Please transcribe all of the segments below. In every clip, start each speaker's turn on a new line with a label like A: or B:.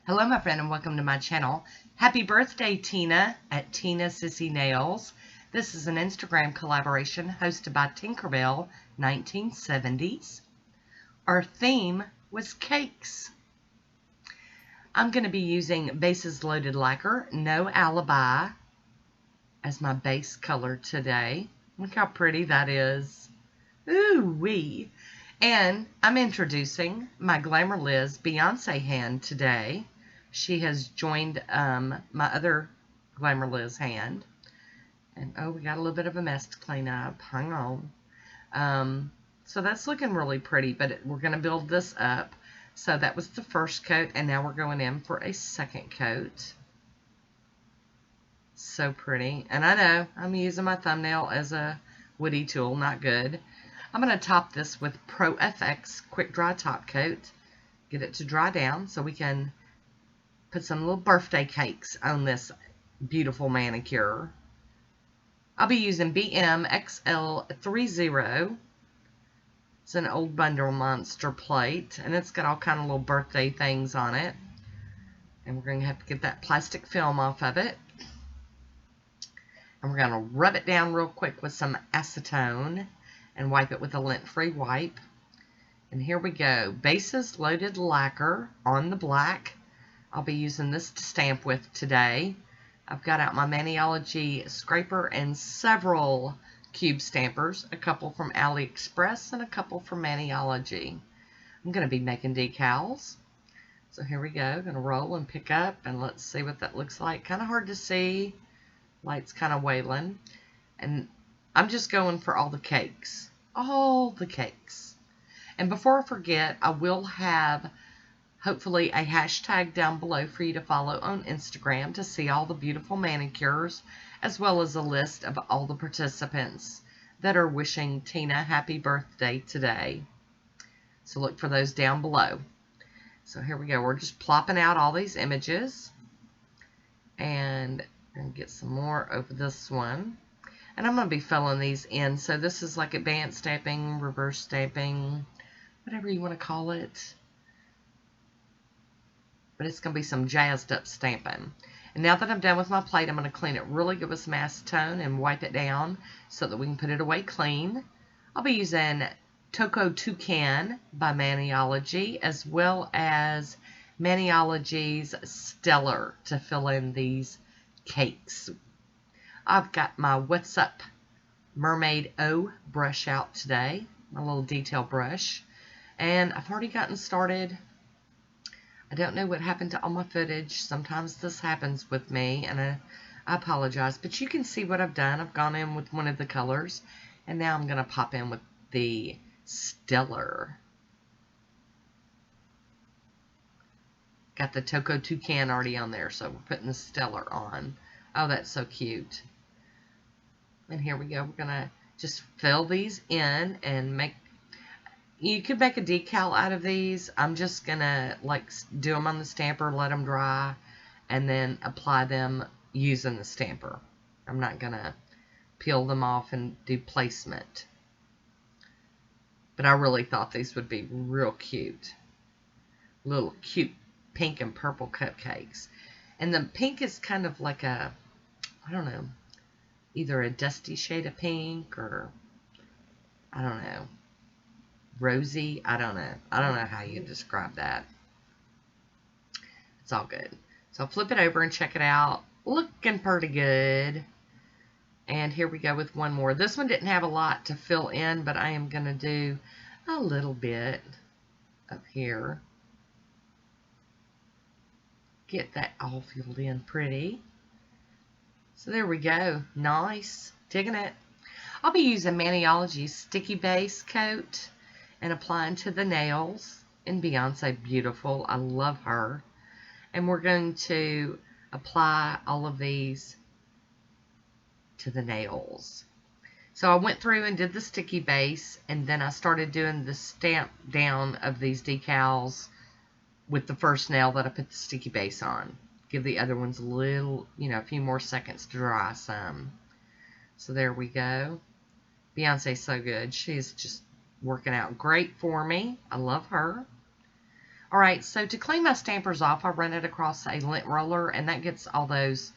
A: Hello, my friend, and welcome to my channel. Happy birthday, Tina, at Tina Sissy Nails. This is an Instagram collaboration hosted by Tinkerbell 1970s. Our theme was cakes. I'm going to be using Bases Loaded Lacquer, no Alibi, as my base color today. Look how pretty that is. Ooh-wee. And I'm introducing my Glamer Liz Beyoncé hand today. She has joined my other Glamer Liz hand. And oh, we got a little bit of a mess to clean up. Hang on. So that's looking really pretty, but we're going to build this up. So that was the first coat, and now we're going in for a second coat. So pretty. And I know I'm using my thumbnail as a woody tool, not good. I'm going to top this with Pro FX Quick Dry Top Coat. Get it to dry down so we can put some little birthday cakes on this beautiful manicure. I'll be using BMXL30. It's an old bundle monster plate, and it's got all kind of little birthday things on it. And we're going to have to get that plastic film off of it. And we're going to rub it down real quick with some acetone and wipe it with a lint-free wipe. And here we go. Bases Loaded Lacquer on the black. I'll be using this to stamp with today. I've got out my Maniology scraper and several cube stampers. A couple from AliExpress and a couple from Maniology. I'm going to be making decals. So here we go. Going to roll and pick up, and let's see what that looks like. Kind of hard to see. Light's kind of wailing. And I'm just going for all the cakes. All the cakes. And before I forget, I will have hopefully a hashtag down below for you to follow on Instagram to see all the beautiful manicures, as well as a list of all the participants that are wishing Tina happy birthday today. So look for those down below. So here we go. We're just plopping out all these images. And I'm going to get some more over this one. And I'm going to be filling these in. So this is like advanced stamping, reverse stamping, whatever you want to call it. But it's going to be some jazzed up stamping. And now that I'm done with my plate, I'm going to clean it really good with some acetone and wipe it down so that we can put it away clean. I'll be using Toco Toucan by Maniology, as well as Maniology's Stellar to fill in these cakes. I've got my What's Up Mermaid O brush out today, my little detail brush. And I've already gotten started. I don't know what happened to all my footage. Sometimes this happens with me, and I apologize. But you can see what I've done. I've gone in with one of the colors, and now I'm going to pop in with the Stellar. Got the Toco Toucan already on there, so we're putting the Stellar on. Oh, that's so cute. And here we go. We're going to just fill these in and make... You could make a decal out of these. I'm just going to like do them on the stamper, let them dry, and then apply them using the stamper. I'm not going to peel them off and do placement. But I really thought these would be real cute. Little cute pink and purple cupcakes. And the pink is kind of like a, I don't know, either a dusty shade of pink or, I don't know, rosy. I don't know. I don't know how you describe that. It's all good. So I'll flip it over and check it out. Looking pretty good. And here we go with one more. This one didn't have a lot to fill in, but I am going to do a little bit up here. Get that all filled in pretty. So there we go. Nice. Digging it. I'll be using Maniology's Sticky Base Coat and applying to the nails. And Beyoncé beautiful. I love her. And we're going to apply all of these to the nails. So I went through and did the sticky base, and then I started doing the stamp down of these decals with the first nail that I put the sticky base on. Give the other ones a little, a few more seconds to dry some. So there we go. Beyonce's so good. She's just working out great for me. I love her. Alright, so to clean my stampers off, I run it across a lint roller, and that gets all those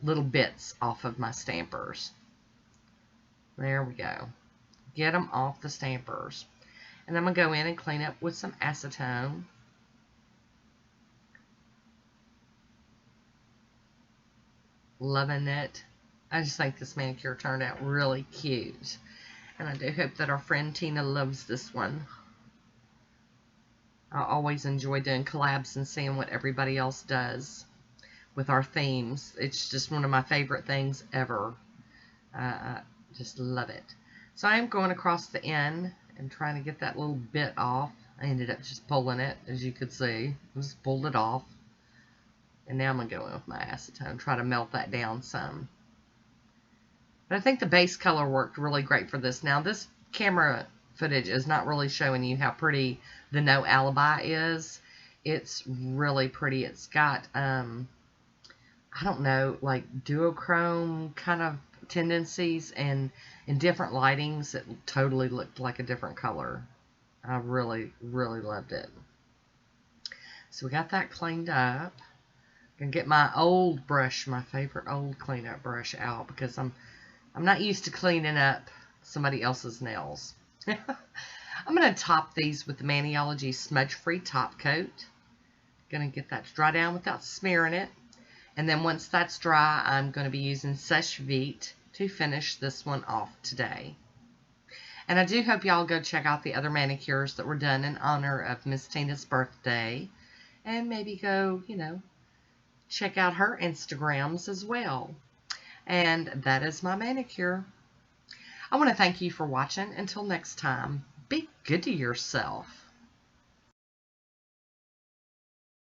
A: little bits off of my stampers. There we go. Get them off the stampers. And I'm going to go in and clean up with some acetone. Loving it. I just think this manicure turned out really cute. And I do hope that our friend Tina loves this one. I always enjoy doing collabs and seeing what everybody else does with our themes. It's just one of my favorite things ever. I just love it. So I'm going across the end and trying to get that little bit off. I ended up just pulling it, as you could see. I just pulled it off. And now I'm going to go in with my acetone, try to melt that down some. But I think the base color worked really great for this. Now, this camera footage is not really showing you how pretty the No Alibi is. It's really pretty. It's got, I don't know, like duochrome kind of tendencies, and in different lightings, it totally looked like a different color. I really, really loved it. So we got that cleaned up. Gonna get my old brush, my favorite old cleanup brush out, because I'm not used to cleaning up somebody else's nails. I'm gonna top these with the Maniology Smudge Free Top Coat. Gonna get that to dry down without smearing it. And then once that's dry, I'm gonna be using Seche Vite to finish this one off today. And I do hope y'all go check out the other manicures that were done in honor of Miss Tina's birthday. And maybe go, you know, check out her Instagrams as well. And that is my manicure. I want to thank you for watching. Until next time, be good to yourself.